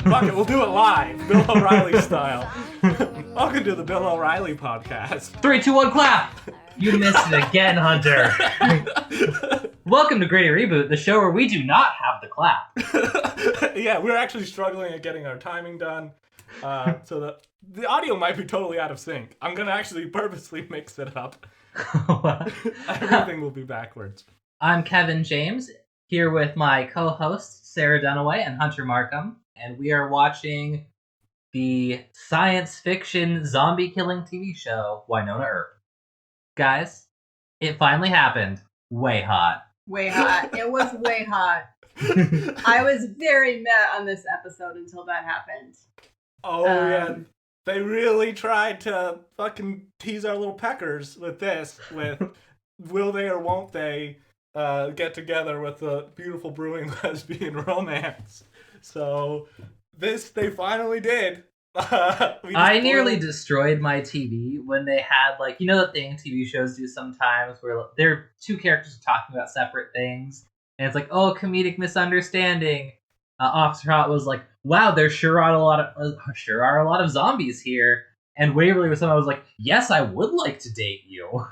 Fuck it, we'll do it live, Bill O'Reilly style. Welcome to the Bill O'Reilly podcast. 3, 2, 1, clap! You missed it again, Hunter. Welcome to Grady Reboot, the show where we do not have the clap. Yeah, we're actually struggling at getting our timing done, so the audio might be totally out of sync. I'm gonna actually purposely mix it up. Everything will be backwards. I'm Kevin James, here with my co-hosts Sarah Dunaway and Hunter Markham, and we are watching the science fiction zombie killing TV show Wynonna Earp. Guys, it finally happened. Way hot. Way hot. It was way hot. I was very mad on this episode until that happened. Oh, yeah. They really tried to fucking tease our little peckers with this, with will they or won't they get together with a beautiful brewing lesbian romance. So this they finally did. I nearly destroyed my TV when they had, like, you know the thing TV shows do sometimes where they're two characters talking about separate things, and it's like, oh, comedic misunderstanding. Officer Hot was like, wow, there sure are a lot of zombies here. And Waverly was someone who was like, yes, I would like to date you.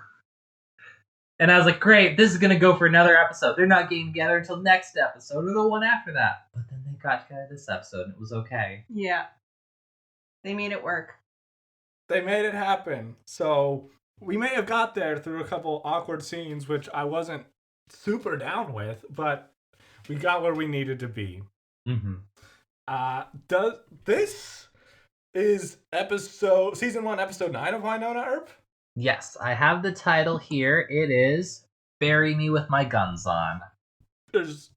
And I was like, great, this is going to go for another episode. They're not getting together until next episode or the one after that. But then they got together this episode and it was okay. Yeah. They made it work. They made it happen. So we may have got there through a couple awkward scenes, which I wasn't super down with, but we got where we needed to be. Mm-hmm. This is season 1, episode 9 of Wynonna Earp? Yes, I have the title here. It is Bury Me With My Guns On. There's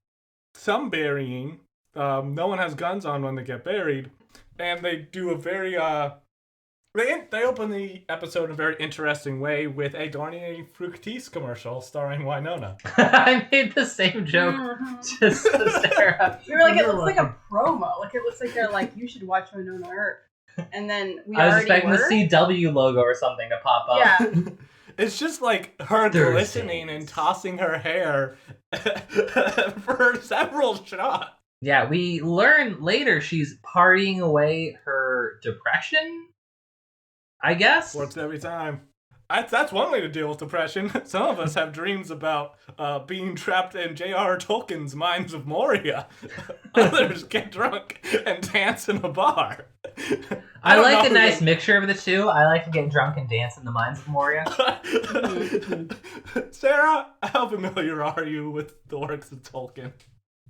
some burying. No one has guns on when they get buried. And they do a very, they open the episode in a very interesting way with a Garnier Fructis commercial starring Winona. I made the same joke just to Sarah. You were like, it looks like a promo. Like, it looks like they're like, you should watch Wynonna Earp. And then I was expecting the CW logo or something to pop up. Yeah. It's just like her glistening and tossing her hair for several shots. Yeah, we learn later she's partying away her depression, I guess. Works every time. That's one way to deal with depression. Some of us have dreams about being trapped in J.R. Tolkien's Mines of Moria. Others get drunk and dance in a bar. I like a nice mixture of the two. I like to get drunk and dance in the Mines of Moria. Sarah, how familiar are you with the works of Tolkien?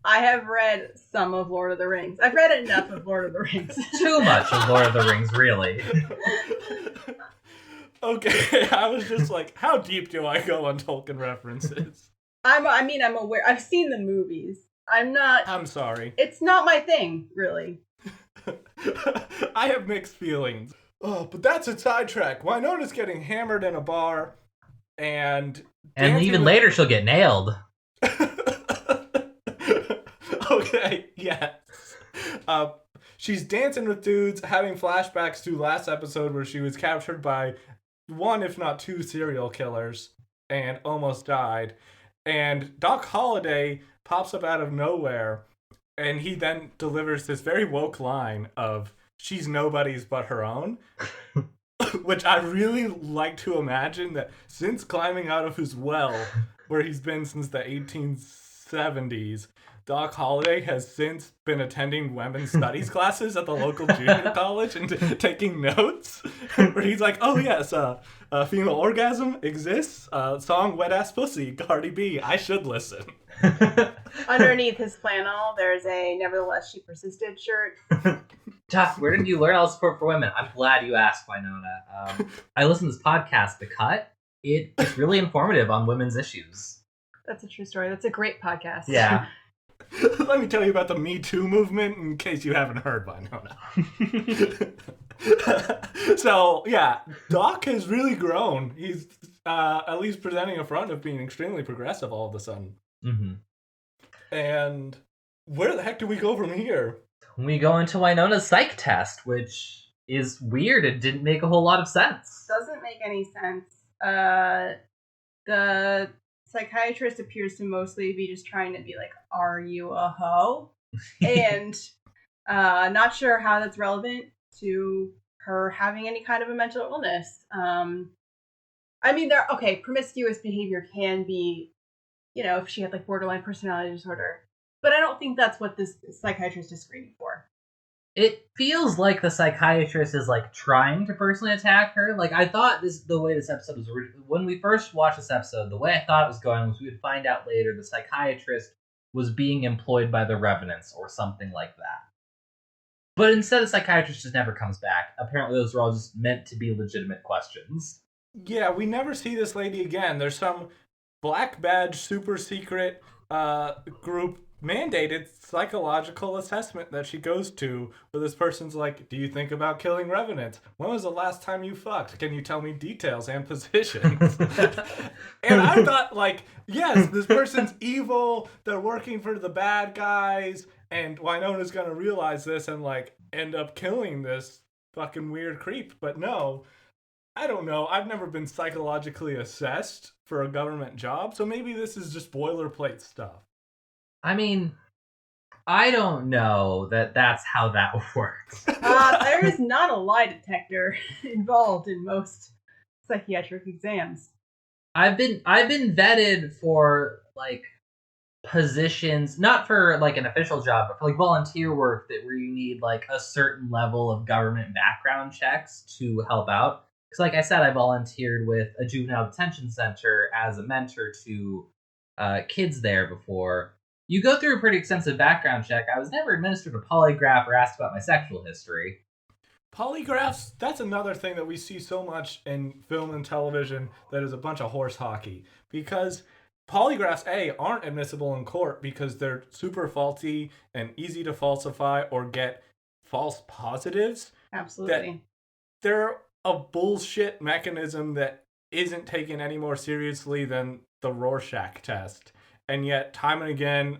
I have read some of Lord of the Rings. I've read enough of Lord of the Rings. Too much of Lord of the Rings, really. Okay, I was just like, how deep do I go on Tolkien references? I'm aware. I've seen the movies. I'm sorry. It's not my thing, really. I have mixed feelings. Oh, but that's a sidetrack. Wynona's getting hammered in a bar, and even later she'll get nailed. Okay, yes. She's dancing with dudes, having flashbacks to last episode where she was captured by one, if not two, serial killers and almost died. And Doc Holliday pops up out of nowhere, and he then delivers this very woke line of, she's nobody's but her own. Which I really like to imagine that since climbing out of his well, where he's been since the 1870s, Doc Holliday has since been attending women's studies classes at the local junior college and taking notes. Where he's like, oh yes, female orgasm exists. Song Wet Ass Pussy, Cardi B, I should listen. Underneath his flannel, there's a Nevertheless She Persisted shirt. Doc, where did you learn all support for women? I'm glad you asked, Winona. I listen to this podcast, The Cut. It's really informative on women's issues. That's a true story. That's a great podcast. Yeah. Let me tell you about the Me Too movement in case you haven't heard by now. So, yeah, Doc has really grown. He's at least presenting a front of being extremely progressive all of a sudden. Mm-hmm. And where the heck do we go from here? We go into Wynona's psych test, which is weird. It didn't make a whole lot of sense. Doesn't make any sense. The psychiatrist appears to mostly be just trying to be like, are you a hoe? And Not sure how that's relevant to her having any kind of a mental illness. I mean, promiscuous behavior can be, if she had like borderline personality disorder, but I don't think that's what this psychiatrist is screening for. It feels like the psychiatrist is like trying to personally attack her. Like I thought the way this episode was when we first watched this episode, the way I thought it was going was we would find out later the psychiatrist was being employed by the Revenants or something like that. But instead, the psychiatrist just never comes back. Apparently, those were all just meant to be legitimate questions. Yeah, we never see this lady again. There's some black badge, super secret group mandated psychological assessment that she goes to, where this person's like, do you think about killing revenants? When was the last time you fucked? Can you tell me details and positions? And I thought, like, yes, this person's evil, they're working for the bad guys, and Wynona's gonna realize this and, like, end up killing this fucking weird creep. But no, I don't know. I've never been psychologically assessed for a government job, so maybe this is just boilerplate stuff. I mean, I don't know that's how that works. There is not a lie detector involved in most psychiatric exams. I've been vetted for like positions, not for like an official job, but for like volunteer work where you need like a certain level of government background checks to help out. Because like I said, I volunteered with a juvenile detention center as a mentor to kids there before. You go through a pretty extensive background check. I was never administered a polygraph or asked about my sexual history. Polygraphs, that's another thing that we see so much in film and television that is a bunch of horse hockey. Because polygraphs, aren't admissible in court because they're super faulty and easy to falsify or get false positives. Absolutely. They're a bullshit mechanism that isn't taken any more seriously than the Rorschach test. And yet, time and again,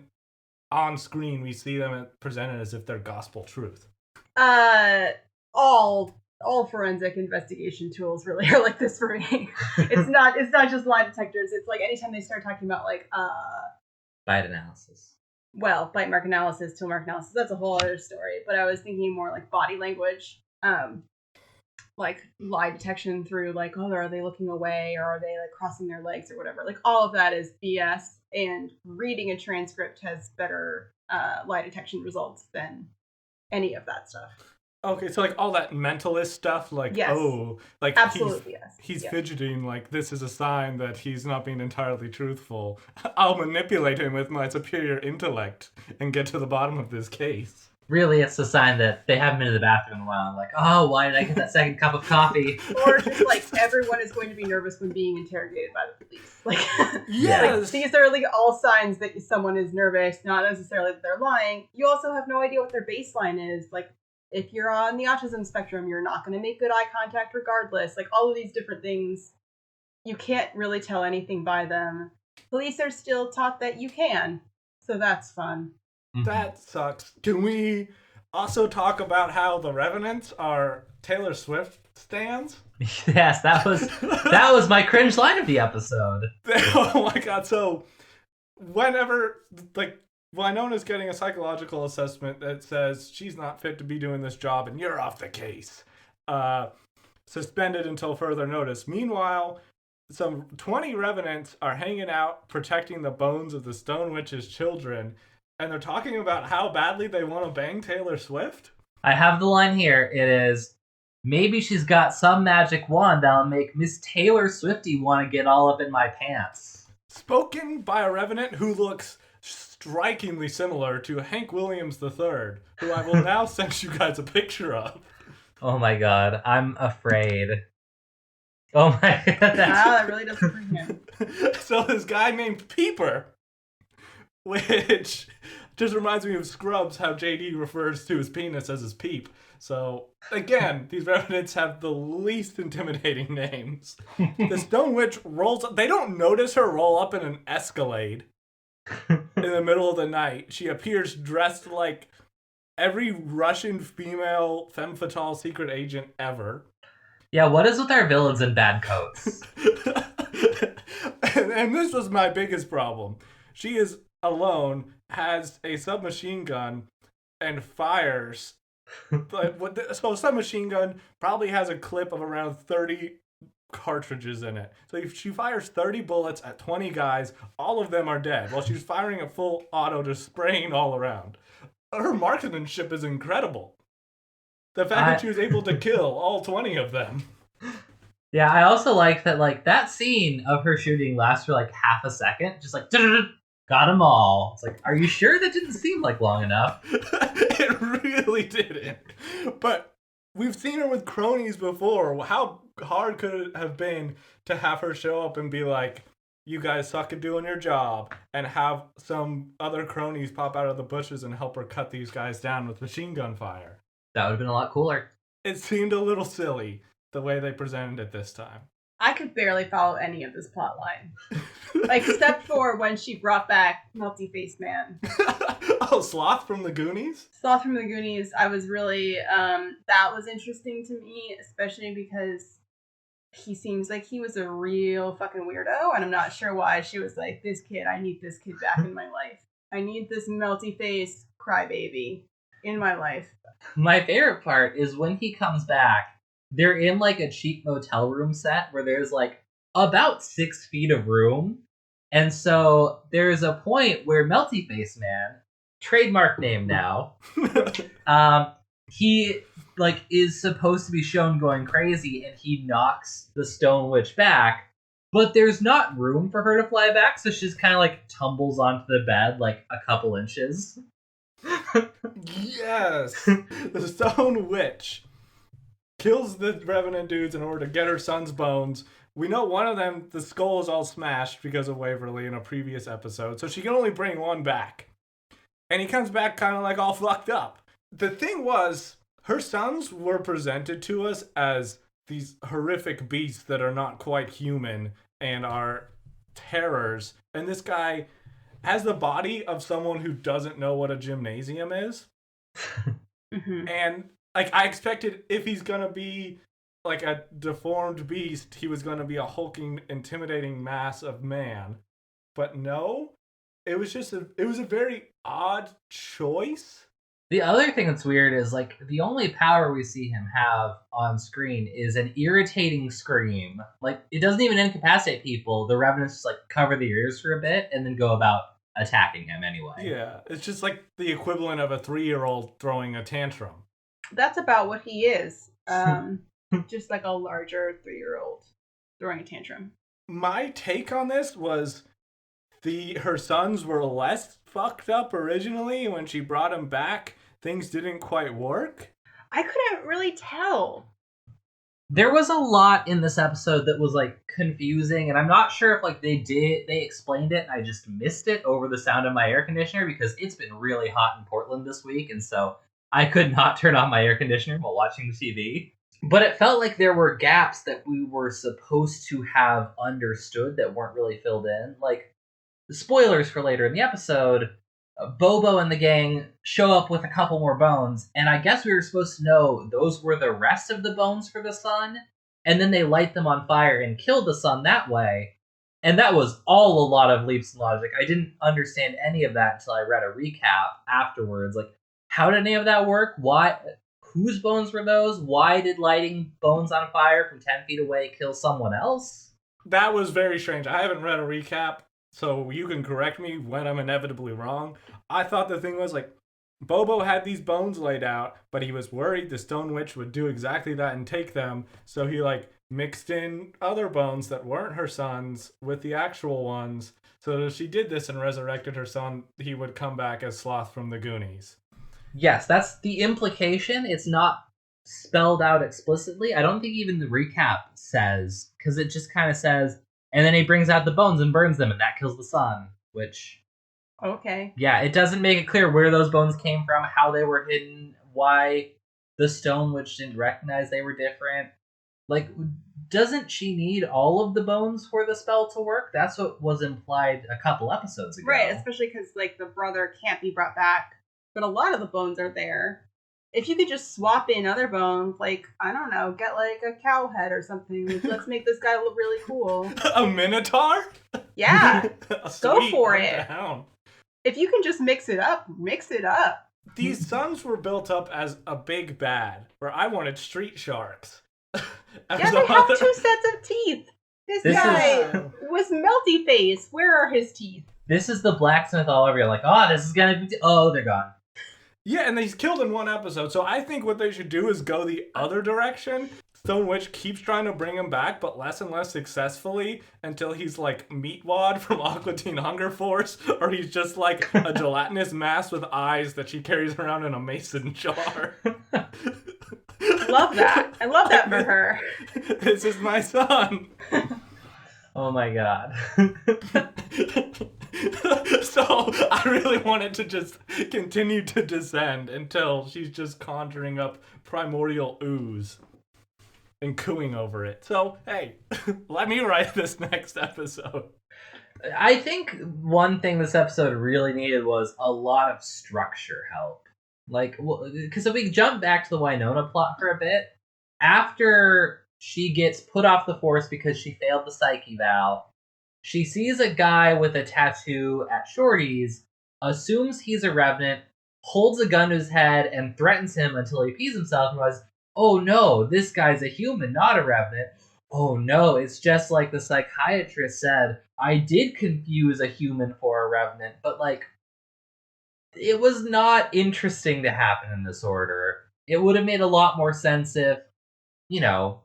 on screen, we see them presented as if they're gospel truth. All forensic investigation tools really are like this for me. It's not just lie detectors. It's like anytime they start talking about like bite analysis. Well, bite mark analysis, toe mark analysis, that's a whole other story. But I was thinking more like body language. Like lie detection through like, are they looking away or are they like crossing their legs or whatever. Like all of that is BS, and reading a transcript has better lie detection results than any of that stuff. Okay, so like all that mentalist stuff, like, yes. Like absolutely, yes. He's fidgeting, like this is a sign that he's not being entirely truthful. I'll manipulate him with my superior intellect and get to the bottom of this case. Really, it's a sign that they haven't been to the bathroom in a while. Like, oh, why did I get that second cup of coffee? Or just like everyone is going to be nervous when being interrogated by the police. Like, yes, like, these are like all signs that someone is nervous, not necessarily that they're lying. You also have no idea what their baseline is. Like, if you're on the autism spectrum, you're not going to make good eye contact regardless. Like, all of these different things, you can't really tell anything by them. Police are still taught that you can, so that's fun. That sucks. Can we also talk about how the Revenants are Taylor Swift stans? Yes, that was my cringe line of the episode. Oh my god! So whenever like Wynona's getting a psychological assessment that says she's not fit to be doing this job and you're off the case, suspended until further notice. Meanwhile, some 20 Revenants are hanging out protecting the bones of the Stone Witch's children. And they're talking about how badly they want to bang Taylor Swift? I have the line here. It is, maybe she's got some magic wand that'll make Miss Taylor Swifty want to get all up in my pants. Spoken by a Revenant who looks strikingly similar to Hank Williams III, who I will now send you guys a picture of. Oh my god, I'm afraid. Oh my god. That really doesn't bring him. So this guy named Peeper, which just reminds me of Scrubs, how JD refers to his penis as his peep. So, again, these Revenants have the least intimidating names. The Stone Witch rolls up. They don't notice her roll up in an Escalade in the middle of the night. She appears dressed like every Russian female femme fatale secret agent ever. Yeah, what is with our villains in bad coats? and this was my biggest problem. She is alone, has a submachine gun, and fires. So a submachine gun probably has a clip of around 30 cartridges in it. So if she fires 30 bullets at 20 guys, all of them are dead, while she's firing a full auto, just spraying all around. Her marksmanship is incredible. The fact that she was able to kill all 20 of them. Yeah, I also like that, like, that scene of her shooting lasts for, like, half a second. Just like, got them all. It's like, are you sure that didn't seem like long enough? It really didn't. But we've seen her with cronies before. How hard could it have been to have her show up and be like, you guys suck at doing your job, and have some other cronies pop out of the bushes and help her cut these guys down with machine gun fire? That would have been a lot cooler. It seemed a little silly the way they presented it this time. I could barely follow any of this plot line. Except for when she brought back Melty Face Man. Oh, Sloth from the Goonies? Sloth from the Goonies, I was really, that was interesting to me, especially because he seems like he was a real fucking weirdo, and I'm not sure why she was like, I need this kid back in my life. I need this melty face crybaby in my life. My favorite part is when he comes back, they're in like a cheap motel room set where there's like about 6 feet of room. And so there's a point where Melty Face Man, trademark name now, he like is supposed to be shown going crazy, and he knocks the Stone Witch back, but there's not room for her to fly back, so she just kind of like tumbles onto the bed like a couple inches. Yes! The Stone Witch kills the Revenant dudes in order to get her son's bones. We know one of them, the skull is all smashed because of Waverly in a previous episode, so she can only bring one back. And he comes back kind of like all fucked up. The thing was, her sons were presented to us as these horrific beasts that are not quite human and are terrors. And this guy has the body of someone who doesn't know what a gymnasium is. Mm-hmm. And like, I expected if he's gonna be like a deformed beast, he was gonna be a hulking, intimidating mass of man. But no, it was a very odd choice. The other thing that's weird is like the only power we see him have on screen is an irritating scream. Like, it doesn't even incapacitate people. The Revenants just like cover the ears for a bit and then go about attacking him anyway. Yeah, it's just like the equivalent of a 3-year-old throwing a tantrum. That's about what he is. Just like a larger 3-year-old throwing a tantrum. My take on this was her sons were less fucked up originally. When she brought him back, things didn't quite work. I couldn't really tell. There was a lot in this episode that was like confusing, and I'm not sure if like they explained it and I just missed it over the sound of my air conditioner, because it's been really hot in Portland this week, and so I could not turn on my air conditioner while watching TV. But it felt like there were gaps that we were supposed to have understood that weren't really filled in. Like, spoilers for later in the episode, Bobo and the gang show up with a couple more bones, and I guess we were supposed to know those were the rest of the bones for the sun, and then they light them on fire and kill the sun that way. And that was all a lot of leaps in logic. I didn't understand any of that until I read a recap afterwards. Like, how did any of that work? Why? Whose bones were those? Why did lighting bones on fire from 10 feet away kill someone else? That was very strange. I haven't read a recap, so you can correct me when I'm inevitably wrong. I thought the thing was like, Bobo had these bones laid out, but he was worried the Stone Witch would do exactly that and take them, so he like mixed in other bones that weren't her son's with the actual ones, so that if she did this and resurrected her son, he would come back as Sloth from the Goonies. Yes, that's the implication. It's not spelled out explicitly. I don't think even the recap says, because it just kind of says, and then he brings out the bones and burns them, and that kills the sun, which... Okay. Yeah, it doesn't make it clear where those bones came from, how they were hidden, why the Stone Witch didn't recognize they were different. Like, doesn't she need all of the bones for the spell to work? That's what was implied a couple episodes ago. Right, especially because, like, the brother can't be brought back, but a lot of the bones are there. If you could just swap in other bones, like, I don't know, get, like, a cow head or something. Like, let's make this guy look really cool. A Minotaur? Yeah, Sweet, go for what it. the hell? If you can just mix it up, mix it up. these suns were built up as a big bad, where I wanted street sharks. Yeah, they have 2 sets of teeth. This guy was melty face. Where are his teeth? This is the blacksmith all over. You're like, oh, this is gonna be. Oh, they're gone. Yeah, and he's killed in one episode. So I think what they should do is go the other direction. Stone Witch keeps trying to bring him back, but less and less successfully until he's like Meatwad from Aqua Teen Hunger Force, or he's just like a gelatinous mass with eyes that she carries around in a mason jar. Love that. I love that for her. This is my son. Oh my god. So I really wanted to just continue to descend until she's just conjuring up primordial ooze and cooing over it. So, hey, let me write this next episode. I think one thing this episode really needed was a lot of structure help. Like, because if we jump back to the Winona plot for a bit, after she gets put off the force because she failed the Psych eval, she sees a guy with a tattoo at Shorty's, assumes he's a revenant, holds a gun to his head, and threatens him until he pees himself and goes, oh no, this guy's a human, not a revenant. Oh no, it's just like the psychiatrist said. I did confuse a human for a revenant, but like, it was not interesting to happen in this order. It would have made a lot more sense if, you know,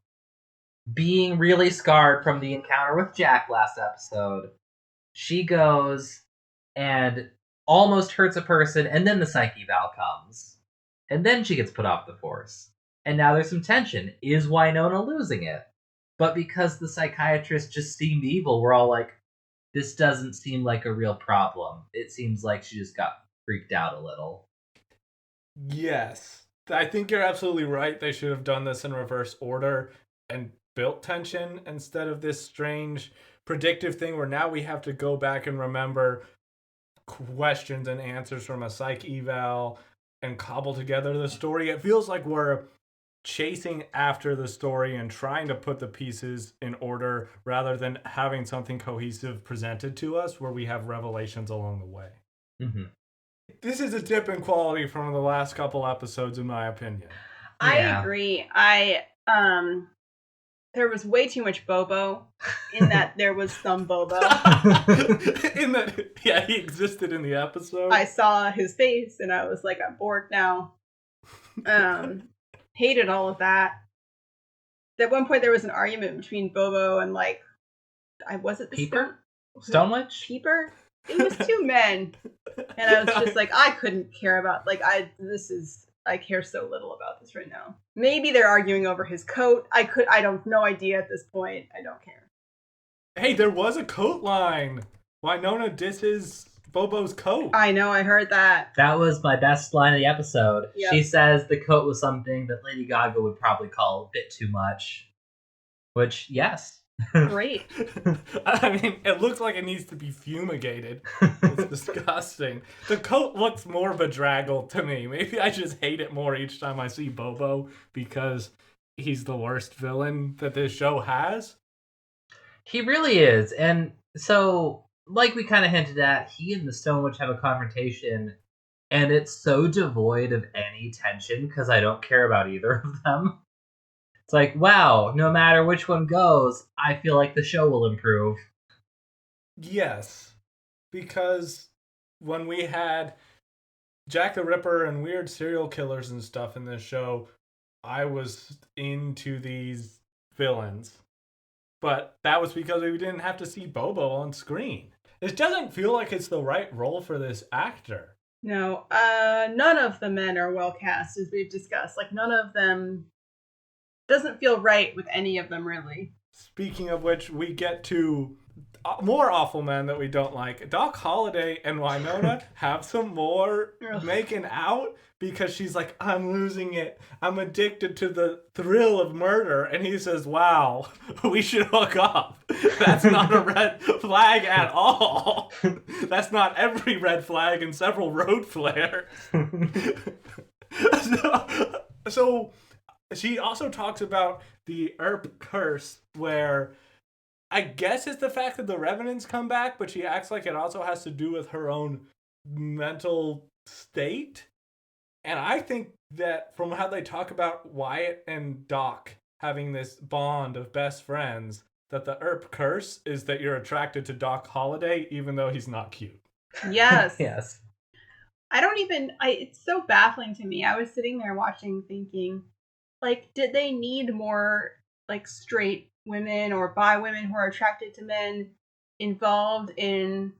being really scarred from the encounter with Jack last episode, she goes and almost hurts a person, and then the Psych eval comes. And then she gets put off the force. And now there's some tension. Is Winona losing it? But because the psychiatrist just seemed evil, we're all like, this doesn't seem like a real problem. It seems like she just got freaked out a little. Yes. I think you're absolutely right. They should have done this in reverse order and built tension instead of this strange predictive thing where now we have to go back and remember questions and answers from a psych eval and cobble together the story. It feels like we're chasing after the story and trying to put the pieces in order rather than having something cohesive presented to us where we have revelations along the way. Mm-hmm. This is a dip in quality from the last couple episodes, in my opinion. I agree. There was way too much Bobo in that there was some Bobo. In that, yeah, he existed in the episode. I saw his face and I was like, I'm bored now. Hated all of that. At one point there was an argument between Bobo and like, was it the Peeper? Stone Witch? Peeper? It was 2 men. And I was just like, I couldn't care about, like, I care so little about this right now. Maybe they're arguing over his coat. I don't, no idea at this point. I don't care. Hey, there was a coat line. Winona disses Bobo's coat. I know, I heard that. That was my best line of the episode. Yep. She says the coat was something that Lady Gaga would probably call a bit too much. Which, yes. Great. I mean, it looks like it needs to be fumigated. It's disgusting. The coat looks more bedraggled to me. Maybe I just hate it more each time I see Bobo because he's the worst villain that this show has. He really is. And so, like we kind of hinted at, he and the Stone Witch have a confrontation, and it's so devoid of any tension because I don't care about either of them. It's like, wow, no matter which one goes, I feel like the show will improve. Yes, because when we had Jack the Ripper and weird serial killers and stuff in this show, I was into these villains. But that was because we didn't have to see Bobo on screen. It doesn't feel like it's the right role for this actor. No, none of the men are well cast, as we've discussed. Like, none of them doesn't feel right with any of them, really. Speaking of which, we get to more awful men that we don't like. Doc Holliday and Winona have some more making out because she's like, I'm losing it. I'm addicted to the thrill of murder. And he says, wow, we should hook up. That's not a red flag at all. That's not every red flag and several road flares. So she also talks about the Earp curse, where I guess it's the fact that the Revenants come back, but she acts like it also has to do with her own mental state. And I think that from how they talk about Wyatt and Doc having this bond of best friends, that the Earp curse is that you're attracted to Doc Holliday even though he's not cute. Yes. Yes. It's so baffling to me. I was sitting there watching thinking, like, did they need more, like, straight women or bi women who are attracted to men involved in,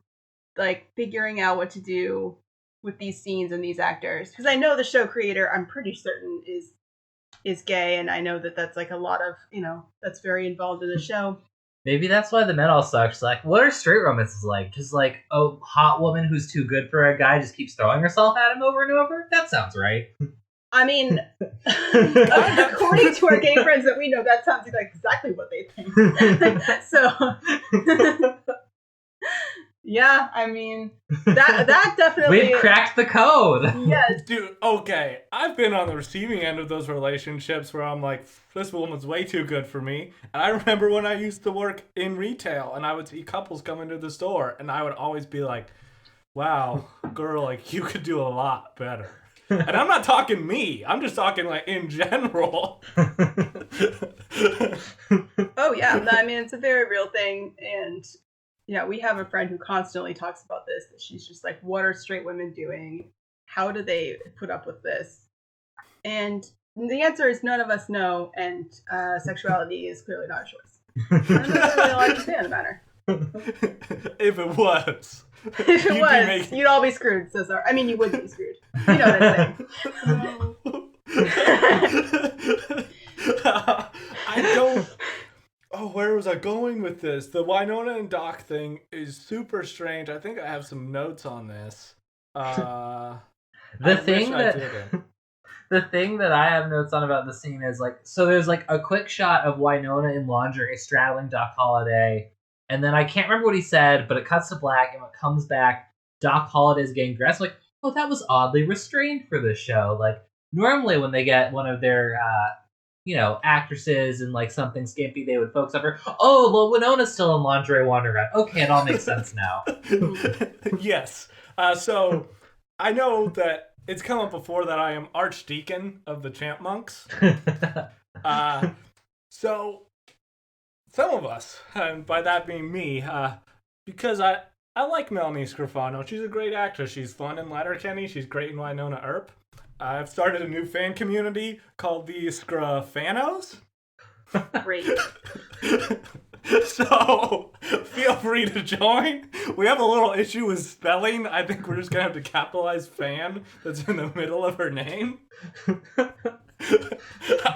like, figuring out what to do with these scenes and these actors? Because I know the show creator, I'm pretty certain, is gay, and I know that that's, like, a lot of, that's very involved in the show. Maybe that's why the men all suck. It's like, what are straight romances like? Just like a hot woman who's too good for a guy just keeps throwing herself at him over and over? That sounds right. I mean, according to our gay friends that we know, that sounds like exactly what they think. So, yeah, I mean, that definitely... We've cracked the code! Yes. Dude, okay, I've been on the receiving end of those relationships where I'm like, this woman's way too good for me. And I remember when I used to work in retail and I would see couples come into the store and I would always be like, wow, girl, like, you could do a lot better. And I'm not talking me. I'm just talking, like, in general. Oh, yeah. I mean, it's a very real thing. And, we have a friend who constantly talks about this. That she's just like, what are straight women doing? How do they put up with this? And the answer is none of us know. And sexuality is clearly not a choice. And there's really a lot to say on the matter. If it was. If it was, you'd all be screwed. So sorry. I mean, you would be screwed. You know what I'm saying. I don't... Oh, where was I going with this? The Wynonna and Doc thing is super strange. I think I have some notes on this. The thing that I have notes on about the scene is, like, so there's, like, a quick shot of Wynonna in lingerie straddling Doc Holliday, and then I can't remember what he said, but it cuts to black, and when it comes back, Doc Holliday's getting dressed. Like, oh, that was oddly restrained for this show. Like, normally when they get one of their, actresses in, like, something skimpy, they would focus on her. Oh, well, Winona's still in lingerie wandering around. Okay, it all makes sense now. Yes. So, I know that it's come up before that I am Archdeacon of the Champ Monks. So, some of us, and by that being me, because I like Melanie Scrofano. She's a great actress. She's fun in Letterkenny. She's great in Wynonna Earp. I've started a new fan community called the Scrofanos. Great. So, feel free to join. We have a little issue with spelling. I think we're just going to have to capitalize fan that's in the middle of her name.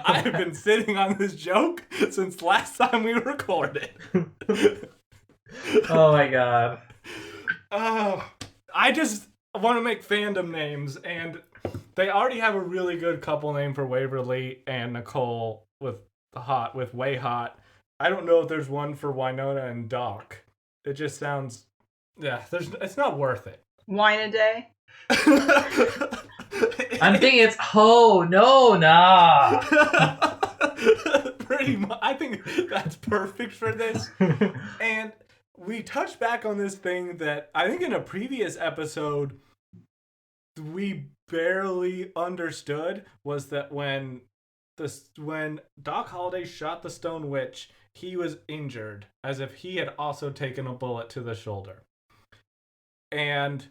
I've been sitting on this joke since last time we recorded. Oh my god. I just want to make fandom names, and they already have a really good couple name for Waverly and Nicole with Way Hot. I don't know if there's one for Wynonna and Doc. It just sounds, it's not worth it. Wine a day. I'm thinking it's nah. Pretty much. I think that's perfect for this. And we touched back on this thing that I think in a previous episode we barely understood, was that when Doc Holliday shot the Stone Witch, he was injured, as if he had also taken a bullet to the shoulder. And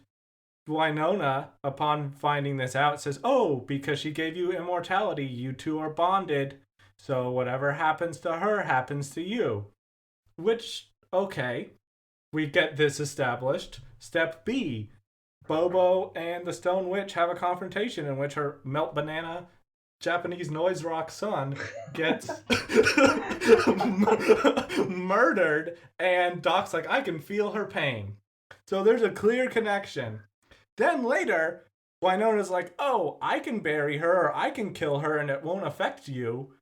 Wynonna, upon finding this out, says, oh, because she gave you immortality, you two are bonded, so whatever happens to her happens to you. Which, okay, we get this established. Step B, Bobo and the Stone Witch have a confrontation in which her melt banana Japanese noise rock son gets murdered, and Doc's like, I can feel her pain. So there's a clear connection. Then later, Wynonna's like, oh, I can bury her, or I can kill her, and it won't affect you.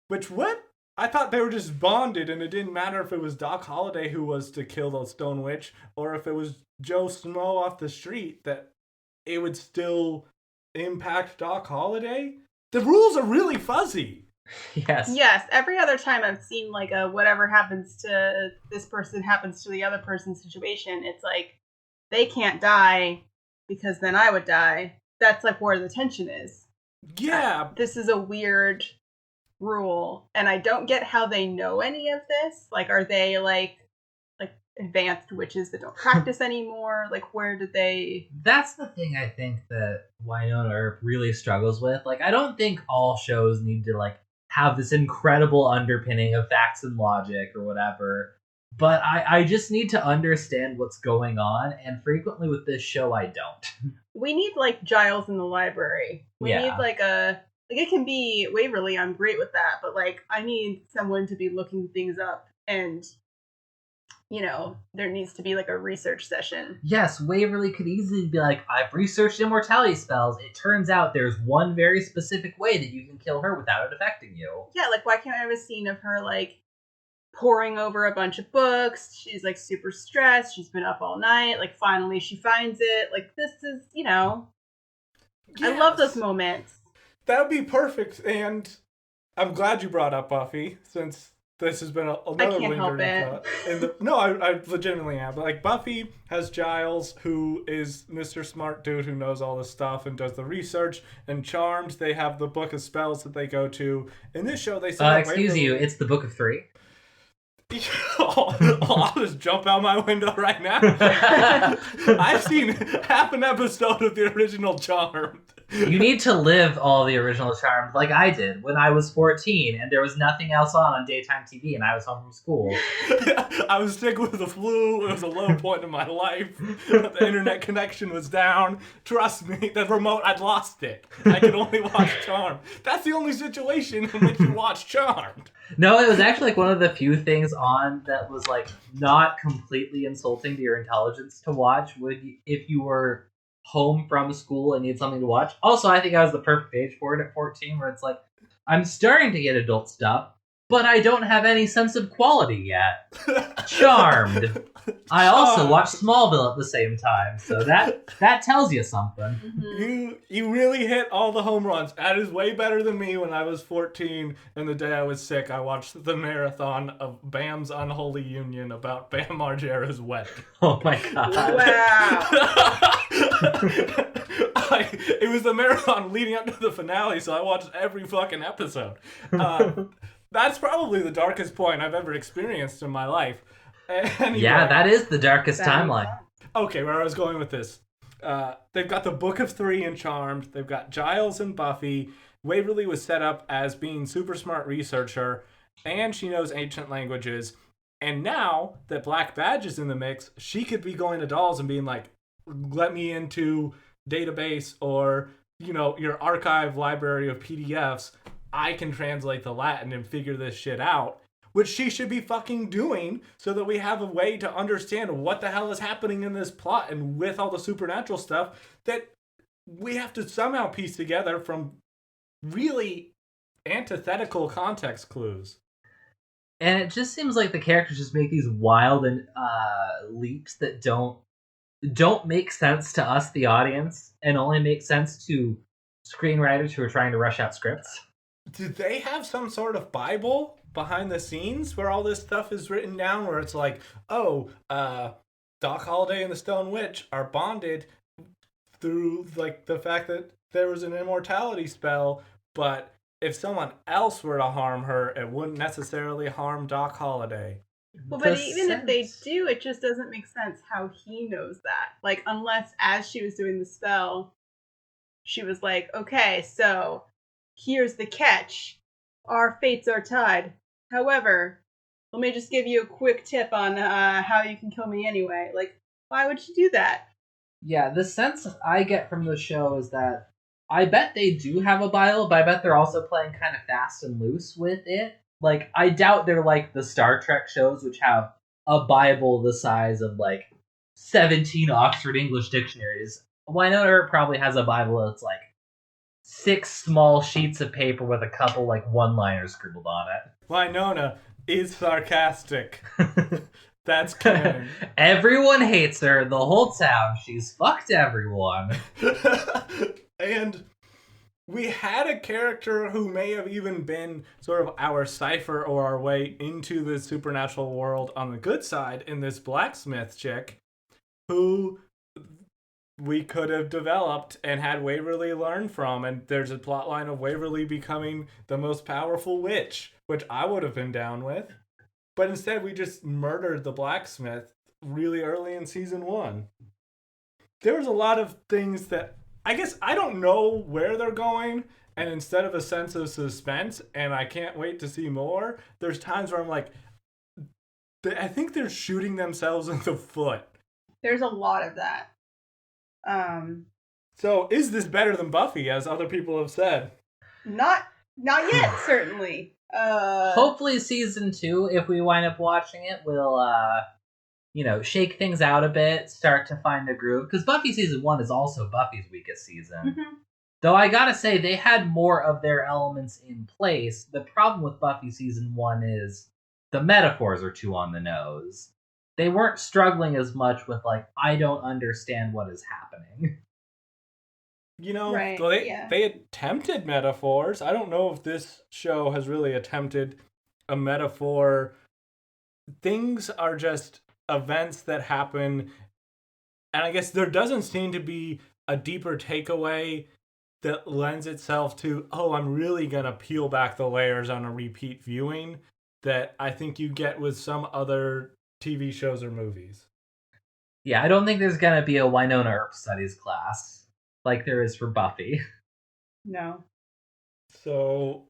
Which, what? I thought they were just bonded, and it didn't matter if it was Doc Holliday who was to kill the Stone Witch, or if it was Joe Smo off the street, that it would still impact Doc Holliday. The rules are really fuzzy. Yes. Yes. Every other time I've seen, like, a whatever happens to this person happens to the other person situation, it's like, they can't die because then I would die. that's like where the tension is. Yeah. This is a weird rule, and I don't get how they know any of this. Like, are they like advanced witches that don't practice anymore? Like, where did they... That's the thing I think that Wynonna Earp really struggles with. Like, I don't think all shows need to, like, have this incredible underpinning of facts and logic or whatever. But I just need to understand what's going on, and frequently with this show, I don't. We need, like, Giles in the library. We need, like, a... Like, it can be Waverly, I'm great with that, but, like, I need someone to be looking things up, and... You know, there needs to be like a research session. Yes, Waverly could easily be like, I've researched immortality spells. It turns out there's one very specific way that you can kill her without it affecting you. Yeah, like why can't I have a scene of her like poring over a bunch of books? She's like super stressed. She's been up all night. Like finally she finds it. Like this is, you know, yes. I love those moments. That would be perfect. And I'm glad you brought up Buffy, since this has been another lingering thought. No, I legitimately am. But like Buffy has Giles, who is Mr. Smart Dude who knows all this stuff and does the research. And Charmed, they have the book of spells that they go to. In this show, they say, excuse you, it's the Book of 3. I'll just jump out my window right now. I've seen half an episode of the original Charmed. You need to live all the original Charmed like I did when I was 14 and there was nothing else on daytime TV and I was home from school. I was sick with the flu. It was a low point in my life. The internet connection was down. Trust me, the remote, I'd lost it. I could only watch Charmed. That's the only situation in which you watch Charmed. No, it was actually like one of the few things on that was like not completely insulting to your intelligence to watch if you were home from school and needed something to watch. Also, I think I was the perfect age for it at 14, where it's like, I'm starting to get adult stuff, but I don't have any sense of quality yet. Charmed. I also watched Smallville at the same time, so that tells you something. Mm-hmm. You really hit all the home runs. That is way better than me when I was 14, and the day I was sick, I watched the marathon of Bam's Unholy Union about Bam Margera's wedding. Oh my god. Wow. It was the marathon leading up to the finale, so I watched every fucking episode. That's probably the darkest point I've ever experienced in my life. Anyway, yeah, that is the darkest timeline. Okay, where I was going with this. They've got the Book of 3 in Charmed. They've got Giles and Buffy. Waverly was set up as being super smart researcher, and she knows ancient languages. And now that Black Badge is in the mix, she could be going to dolls and being like, let me into database or, you know, your archive library of PDFs. I can translate the Latin and figure this shit out. Which she should be fucking doing so that we have a way to understand what the hell is happening in this plot, and with all the supernatural stuff that we have to somehow piece together from really antithetical context clues. And it just seems like the characters just make these wild and leaps that don't make sense to us, the audience, and only make sense to screenwriters who are trying to rush out scripts. Do they have some sort of Bible behind the scenes where all this stuff is written down, where it's like, oh, Doc Holliday and the Stone Witch are bonded through like the fact that there was an immortality spell, but if someone else were to harm her, it wouldn't necessarily harm Doc Holliday. Well, but even if they do, it just doesn't make sense how he knows that. Like, unless as she was doing the spell, she was like, okay, so here's the catch. Our fates are tied. However, let me just give you a quick tip on how you can kill me anyway. Like, why would she do that? Yeah, the sense I get from the show is that I bet they do have a Bible, but I bet they're also playing kind of fast and loose with it. Like, I doubt they're like the Star Trek shows, which have a Bible the size of, like, 17 Oxford English dictionaries. Wynonna Earp probably has a Bible that's, like, 6 small sheets of paper with a couple, like, one-liners scribbled on it. Wynonna is sarcastic. That's canon. Everyone hates her. The whole town. She's fucked everyone. And we had a character who may have even been sort of our cipher or our way into the supernatural world on the good side in this blacksmith chick, who we could have developed and had Waverly learn from, and there's a plot line of Waverly becoming the most powerful witch, which I would have been down with. But instead, we just murdered the blacksmith really early in season 1. There was a lot of things that, I guess, I don't know where they're going, and instead of a sense of suspense, and I can't wait to see more, there's times where I'm like, I think they're shooting themselves in the foot. There's a lot of that. So is this better than Buffy, as other people have said? Not yet, certainly. Hopefully season 2, if we wind up watching it, will shake things out a bit, start to find a groove. Because Buffy season 1 is also Buffy's weakest season. Mm-hmm. Though I gotta say, they had more of their elements in place. The problem with Buffy season 1 is the metaphors are too on the nose. They weren't struggling as much with, I don't understand what is happening. Right, they attempted metaphors. I don't know if this show has really attempted a metaphor. Things are just events that happen, and I guess there doesn't seem to be a deeper takeaway that lends itself to, I'm really gonna peel back the layers on a repeat viewing that I think you get with some other TV shows or movies. Yeah, I don't think there's gonna be a Wynonna Earp studies class like there is for Buffy. No. So,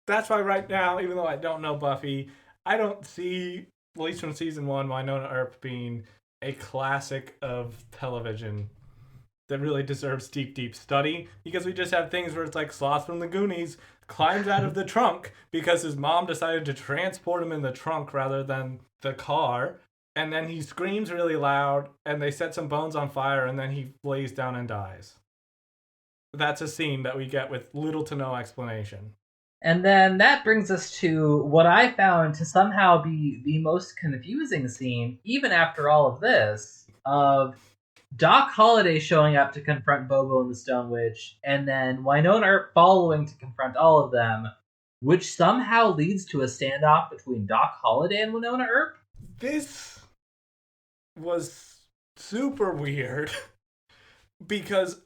that's why right now, even though I don't know Buffy, I don't see, at least from season 1, Wynonna Earp being a classic of television that really deserves deep, deep study, because we just have things where it's like Sloth from the Goonies climbs out of the trunk because his mom decided to transport him in the trunk rather than the car, and then he screams really loud, and they set some bones on fire, and then he lays down and dies. That's a scene that we get with little to no explanation. And then that brings us to what I found to somehow be the most confusing scene, even after all of this, of Doc Holliday showing up to confront Bobo and the Stone Witch, and then Wynonna Earp following to confront all of them, which somehow leads to a standoff between Doc Holliday and Wynonna Earp. This was super weird because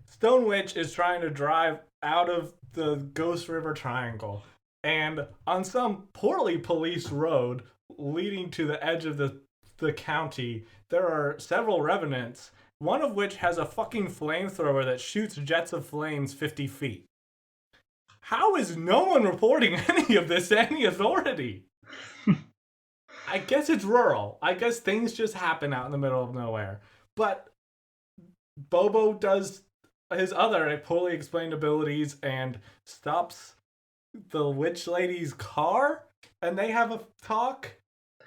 Stone Witch is trying to drive out of the Ghost River Triangle, and on some poorly policed road leading to the edge of the county, there are several revenants, one of which has a fucking flamethrower that shoots jets of flames 50 feet. How is no one reporting any of this to any authority? I guess it's rural. I guess things just happen out in the middle of nowhere. But Bobo does his other poorly explained abilities and stops the witch lady's car, and they have a talk.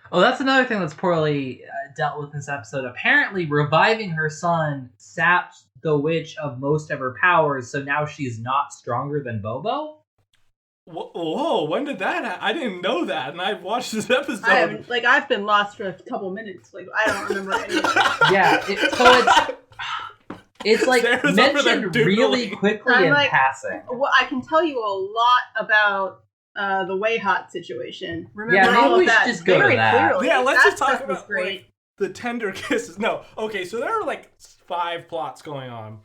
Oh, that's another thing that's poorly dealt with in this episode. Apparently, reviving her son sapped the witch of most of her powers, so now she's not stronger than Bobo? Whoa, when did that happen? I didn't know that, and I watched this episode. I've been lost for a couple minutes. I don't remember any of it. Yeah, it's mentioned really quickly in passing. Well, I can tell you a lot about the Way Hot situation. Remember all of that just very clearly. Yeah, let's just talk about the tender kisses. No, okay, so there are 5 plots going on.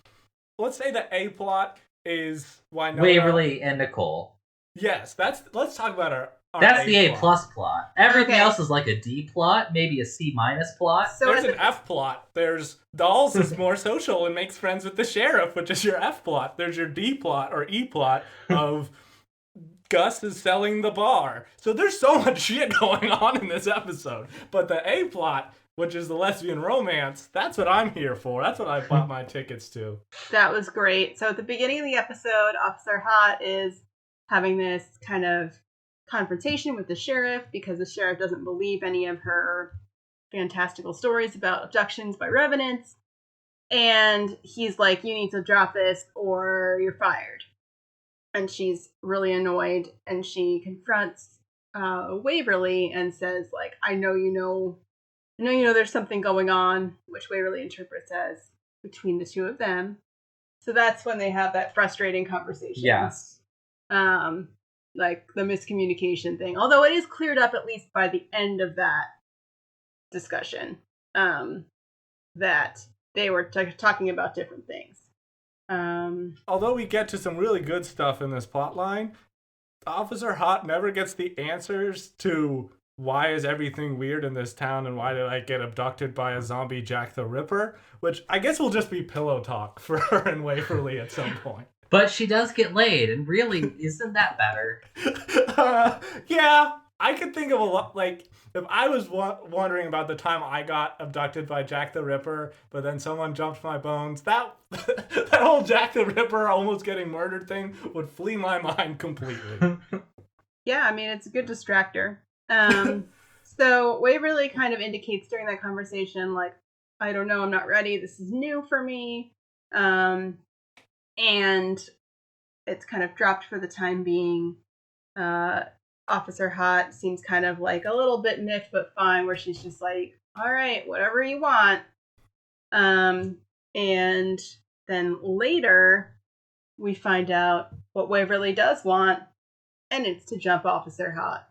Let's say the A plot is Winona, Waverly, and Nicole. Yes, let's talk about our that's the A plus plot. Everything else is a D plot, maybe a C minus plot. So there's an F plot. There's Dolls is more social and makes friends with the sheriff, which is your F plot. There's your D plot or E plot of Gus is selling the bar. So there's so much shit going on in this episode. But the A plot, which is the lesbian romance, that's what I'm here for. That's what I bought my tickets to. That was great. So at the beginning of the episode, Officer Hot is having this kind of confrontation with the sheriff because the sheriff doesn't believe any of her fantastical stories about abductions by revenants. And he's like, you need to drop this or you're fired. And she's really annoyed, and she confronts Waverly and says, I know you know there's something going on, which Waverly interprets as between the two of them. So that's when they have that frustrating conversation. Yes. The miscommunication thing. Although it is cleared up at least by the end of that discussion. That they were talking about different things. Although we get to some really good stuff in this plot line, Officer Hot never gets the answers to why is everything weird in this town and why did I get abducted by a zombie Jack the Ripper, which I guess will just be pillow talk for her and Waverly at some point. But she does get laid, and really, isn't that better? Yeah, I could think of a lot, like, if I was wondering about the time I got abducted by Jack the Ripper, but then someone jumped my bones, that whole Jack the Ripper almost getting murdered thing would flee my mind completely. Yeah, I mean, it's a good distractor. So Waverly kind of indicates during that conversation, like, I don't know, I'm not ready, this is new for me. And it's kind of dropped for the time being. Officer Hot seems kind of like a little bit miffed, but fine, where she's just like, all right, whatever you want. And then later, we find out what Waverly does want, and it's to jump Officer Hot.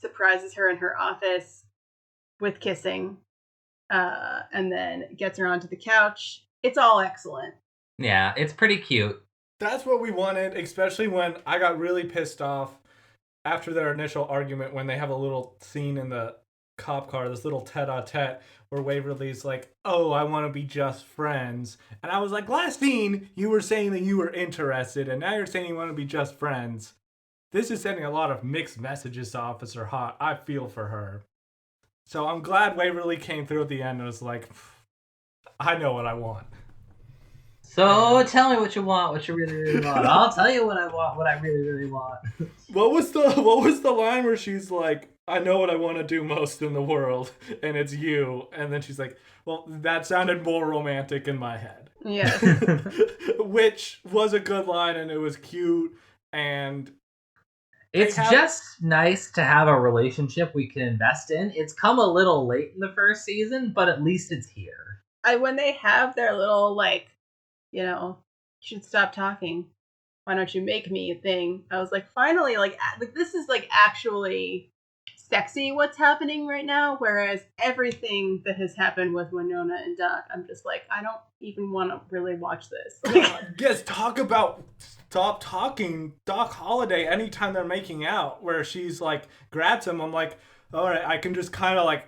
Surprises her in her office with kissing, and then gets her onto the couch. It's all excellent. Yeah, it's pretty cute. That's what we wanted, especially when I got really pissed off after their initial argument when they have a little scene in the cop car, this little tete-a-tete, where Waverly's like, oh, I want to be just friends. And I was like, last scene, you were saying that you were interested, and now you're saying you want to be just friends. This is sending a lot of mixed messages to Officer Hot. I feel for her. So I'm glad Waverly came through at the end and was like, I know what I want. So tell me what you want, what you really, really want. I'll tell you what I want, what I really, really want. What was the line where she's like, I know what I want to do most in the world, and it's you. And then she's like, well, that sounded more romantic in my head. Yeah. Which was a good line, and it was cute, and it's just nice to have a relationship we can invest in. It's come a little late in the first season, but at least it's here. When they have their little, like, you know, you should stop talking. Why don't you make me a thing? I was like, finally, like this is like actually sexy what's happening right now. Whereas everything that has happened with Winona and Doc, I'm just like, I don't even want to really watch this. Yes, stop talking Doc Holliday anytime they're making out, where she's like, grabs him. I'm like, all right, I can just kind of like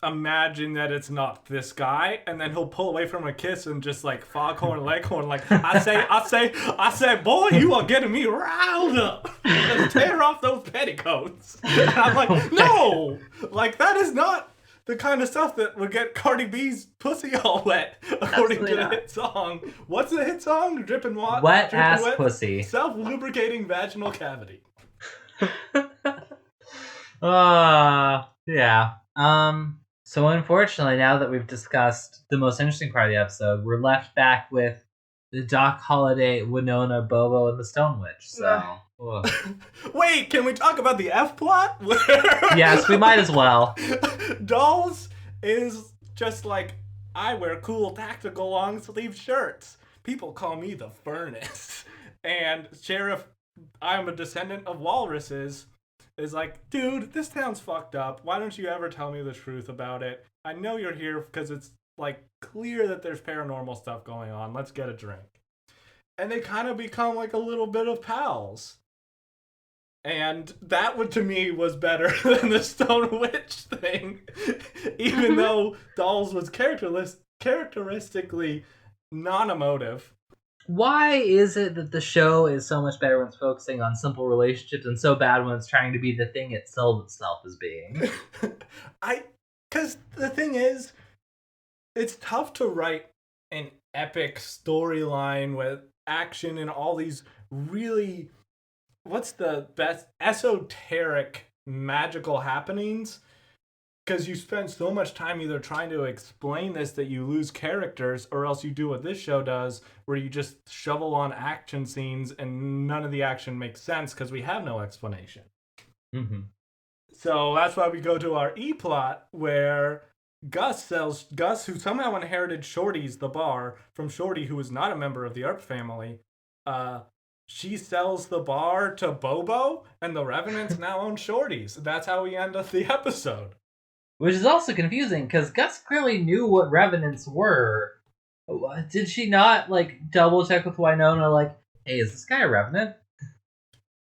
imagine that it's not this guy, and then he'll pull away from a kiss and just like foghorn leghorn, like I say, boy, you are getting me riled up. Let's tear off those petticoats. And I'm like, no, like that is not the kind of stuff that would get Cardi B's pussy all wet, according to the hit song. What's the hit song? Drippin' Wet? Wet ass pussy. Self-lubricating vaginal cavity. Yeah. So unfortunately, now that we've discussed the most interesting part of the episode, we're left back with the Doc Holliday, Winona, Bobo, and the Stone Witch. So, wait, can we talk about the F plot? Yes, we might as well. Dolls is just like, I wear cool tactical long sleeve shirts. People call me the Furnace. And Sheriff, I'm a descendant of walruses, is like, dude, this town's fucked up. Why don't you ever tell me the truth about it? I know you're here because it's, like, clear that there's paranormal stuff going on. Let's get a drink. And they kind of become, like, a little bit of pals. And that, to me, was better than the Stone Witch thing. Even though Dolls was characteristically non-emotive. Why is it that the show is so much better when it's focusing on simple relationships and so bad when it's trying to be the thing it sells itself as being? Because the thing is, it's tough to write an epic storyline with action and all these really, what's the best, esoteric, magical happenings. Because you spend so much time either trying to explain this that you lose characters, or else you do what this show does, where you just shovel on action scenes and none of the action makes sense because we have no explanation. Mm-hmm. So that's why we go to our E-plot, where Gus, who somehow inherited Shorty's the bar from Shorty, who is not a member of the Earp family, she sells the bar to Bobo, and the Revenants now own Shorty's. That's how we end up the episode. Which is also confusing, because Gus clearly knew what revenants were. Did she not, like, double check with Wynonna, like, hey, is this guy a revenant?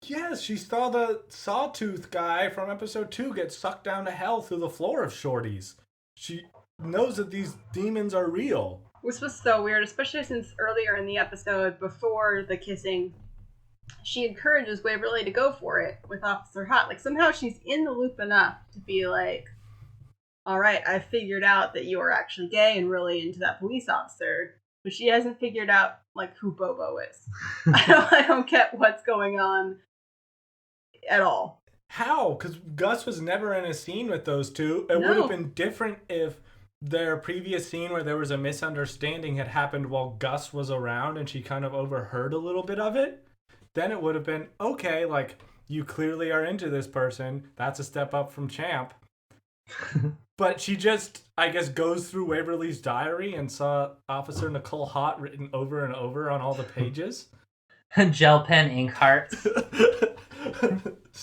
Yes, she saw the sawtooth guy from episode 2 get sucked down to hell through the floor of Shorty's. She knows that these demons are real. Which was so weird, especially since earlier in the episode, before the kissing, she encourages Waverly to go for it with Officer Hot. Like, somehow she's in the loop enough to be like, all right, I figured out that you are actually gay and really into that police officer. But she hasn't figured out, like, who Bobo is. I don't get what's going on at all. How? Because Gus was never in a scene with those two. It would have been different if their previous scene where there was a misunderstanding had happened while Gus was around and she kind of overheard a little bit of it. Then it would have been, okay, like, you clearly are into this person. That's a step up from Champ. But she just, I guess, goes through Waverly's diary and saw Officer Nicole Hot written over and over on all the pages. Gel pen ink hearts.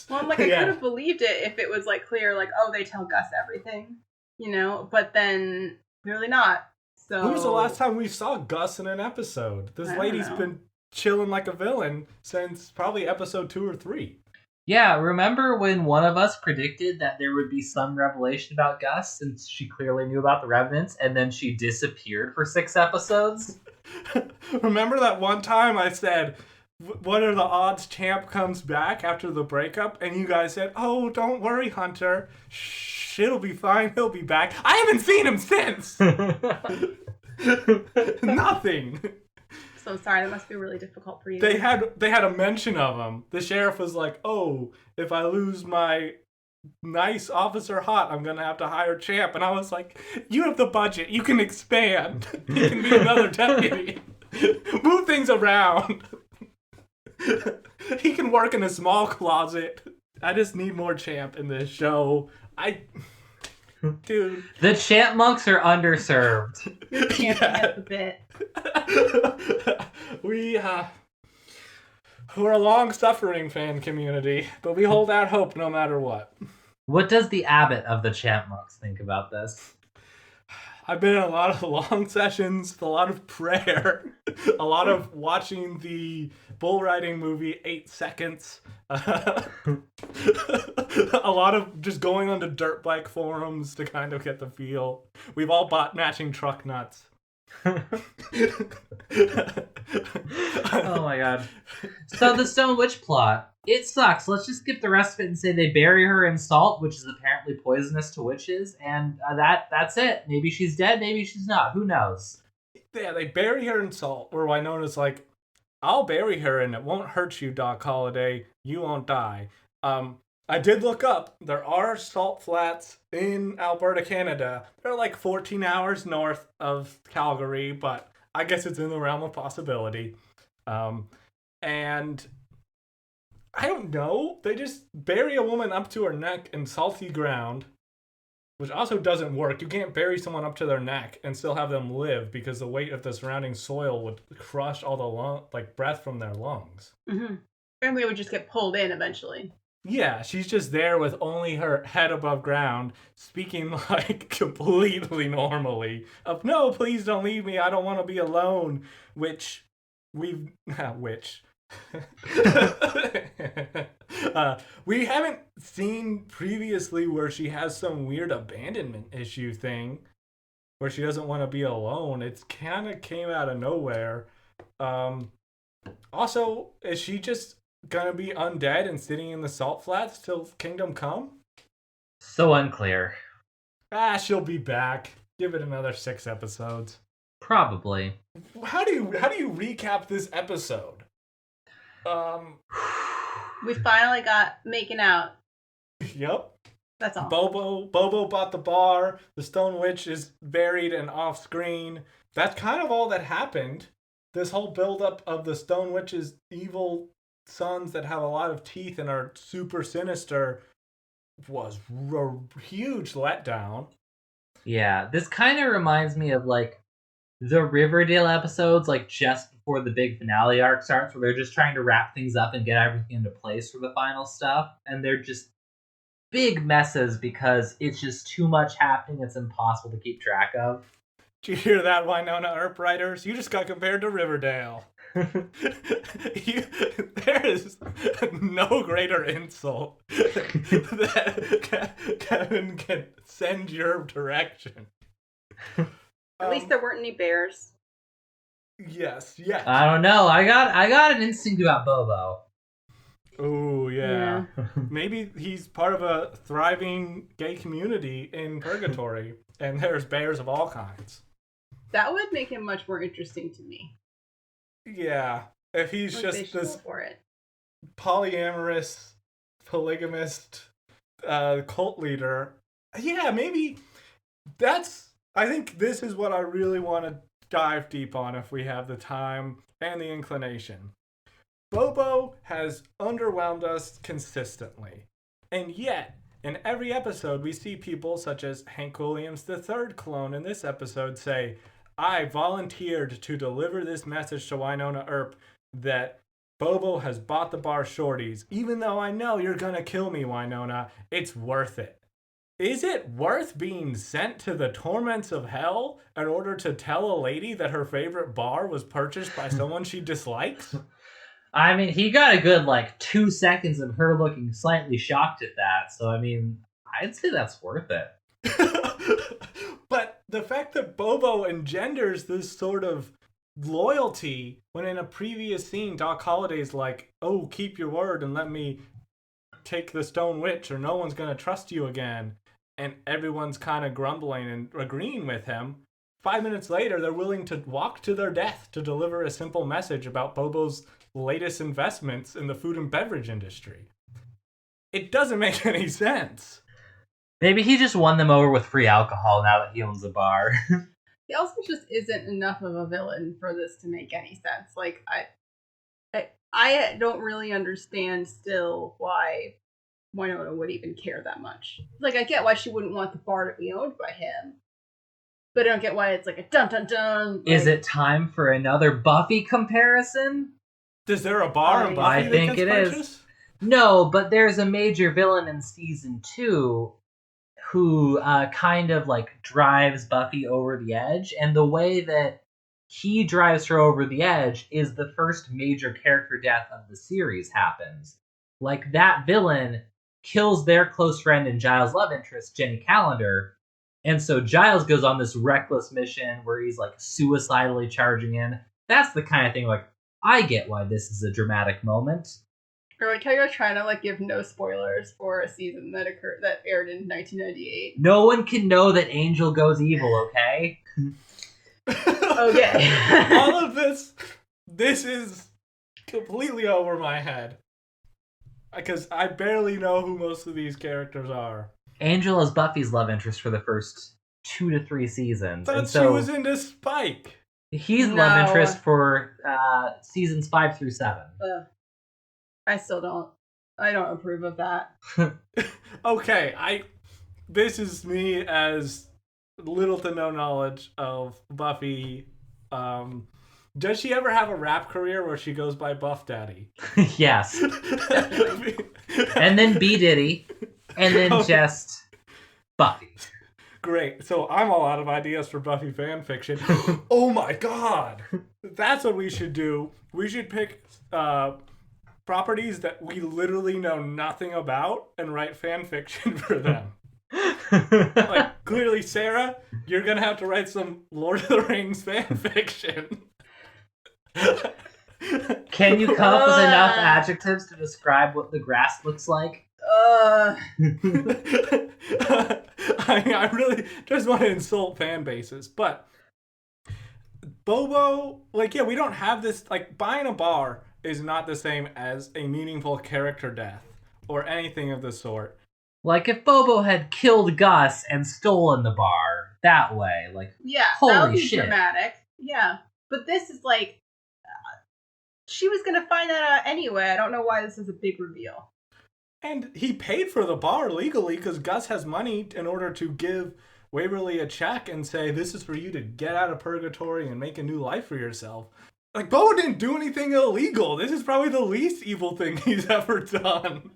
Well, I'm like, I could have believed it if it was, like, clear, like, oh, they tell Gus everything, you know? But then, clearly not. So when was the last time we saw Gus in an episode? This lady's been chilling like a villain since probably episode 2 or 3. Yeah, remember when one of us predicted that there would be some revelation about Gus, since she clearly knew about the Revenants, and then she disappeared for 6 episodes? Remember that one time I said, what are the odds Champ comes back after the breakup? And you guys said, oh, don't worry, Hunter. Shh, it'll be fine. He'll be back. I haven't seen him since. Nothing. So sorry, that must be really difficult for you. They had a mention of him. The sheriff was like, oh, if I lose my nice Officer Hot, I'm gonna have to hire Champ. And I was like, you have the budget, you can expand. You can be another deputy. Move things around. He can work in a small closet. I just need more Champ in this show. Dude. The Champmonks are underserved. You're camping at the bit. We're a long-suffering fan community, but we hold out hope no matter what. What does the abbot of the Champmonks think about this? I've been in a lot of long sessions, a lot of prayer, a lot of watching the bull riding movie 8 Seconds, a lot of just going onto dirt bike forums to kind of get the feel. We've all bought matching truck nuts. Oh my god. So the Stone Witch plot, it sucks. Let's just skip the rest of it and say they bury her in salt, which is apparently poisonous to witches, and that's it. Maybe she's dead, maybe she's not. Who knows? Yeah, they bury her in salt, where Wynonna's like, I'll bury her and it won't hurt you, Doc Holliday. You won't die. I did look up. There are salt flats in Alberta, Canada. They're like 14 hours north of Calgary, but I guess it's in the realm of possibility. And I don't know. They just bury a woman up to her neck in salty ground, which also doesn't work. You can't bury someone up to their neck and still have them live because the weight of the surrounding soil would crush all the breath from their lungs. Mm-hmm. And we would just get pulled in eventually. Yeah, she's just there with only her head above ground, speaking like completely normally. Of, no, please don't leave me. I don't want to be alone. Which we haven't seen previously where she has some weird abandonment issue thing where she doesn't want to be alone. It kind of came out of nowhere. Also, is she just gonna be undead and sitting in the salt flats till Kingdom Come? So unclear. She'll be back. Give it another 6 episodes. Probably. How do you recap this episode? We finally got making out. Yep. That's all. Bobo bought the bar. The Stone Witch is buried and off screen. That's kind of all that happened. This whole buildup of the Stone Witch's evil sons that have a lot of teeth and are super sinister was a huge letdown. Yeah, this kind of reminds me of like the Riverdale episodes, like just before the big finale arc starts, where they're just trying to wrap things up and get everything into place for the final stuff, and they're just big messes because it's just too much happening. It's impossible to keep track of. Did you hear that, Wynonna Earp writers? You just got compared to Riverdale. There is no greater insult that Kevin can send your direction. At least there weren't any bears. Yes. I don't know. I got an instinct about Bobo. Oh, yeah. Maybe he's part of a thriving gay community in Purgatory, and there's bears of all kinds. That would make him much more interesting to me. Yeah. If he's just this for it. polyamorous, polygamist cult leader, yeah, maybe I think this is what I really want to dive deep on if we have the time and the inclination. Bobo has underwhelmed us consistently, and yet in every episode we see people such as Hank Williams, the third clone in this episode, say, I volunteered to deliver this message to Wynonna Earp that Bobo has bought the bar shorties. Even though I know you're gonna kill me, Wynonna, it's worth it. Is it worth being sent to the torments of hell in order to tell a lady that her favorite bar was purchased by someone she dislikes? I mean, he got a good, 2 seconds of her looking slightly shocked at that. So, I mean, I'd say that's worth it. But the fact that Bobo engenders this sort of loyalty when in a previous scene, Doc Holliday's like, oh, keep your word and let me take the Stone Witch or no one's going to trust you again. And everyone's kind of grumbling and agreeing with him. 5 minutes later, they're willing to walk to their death to deliver a simple message about Bobo's latest investments in the food and beverage industry. It doesn't make any sense. Maybe he just won them over with free alcohol now that he owns a bar. He also just isn't enough of a villain for this to make any sense. I don't really understand still why Winona would even care that much. I get why she wouldn't want the bar to be owned by him, but I don't get why it's a dun dun dun. Is it time for another Buffy comparison? Is there a bar in Buffy I think it is. No, but there's a major villain in season 2 who kind of drives Buffy over the edge, and the way that he drives her over the edge is the first major character death of the series happens. That villain kills their close friend and Giles' love interest, Jenny Calendar, and so Giles goes on this reckless mission where he's suicidally charging in. That's the kind of thing I get why this is a dramatic moment. Or how you're trying to give no spoilers for a season that aired in 1998. No one can know that Angel goes evil, okay? Okay. All of this is completely over my head. Because I barely know who most of these characters are. Angel is Buffy's love interest for the first 2 to 3 seasons. But she was into Spike. He's love interest for seasons 5 through 7. I don't approve of that. Okay, this is me as little to no knowledge of Buffy. Does she ever have a rap career where she goes by Buff Daddy? Yes. And then B. Diddy. And then just Buffy. Great. So I'm all out of ideas for Buffy fan fiction. Oh my god. That's what we should do. We should pick properties that we literally know nothing about and write fan fiction for them. Clearly, Sarah, you're gonna have to write some Lord of the Rings fan fiction. Can you come up with enough adjectives to describe what the grass looks like? I really just want to insult fan bases, but Bobo, we don't have this, buying a bar is not the same as a meaningful character death or anything of the sort. If Bobo had killed Gus and stolen the bar that way, holy that would be shit. Dramatic. Yeah, but this is she was gonna find that out anyway. I don't know why this is a big reveal. And he paid for the bar legally because Gus has money in order to give Waverly a check and say, this is for you to get out of purgatory and make a new life for yourself. Bobo didn't do anything illegal. This is probably the least evil thing he's ever done.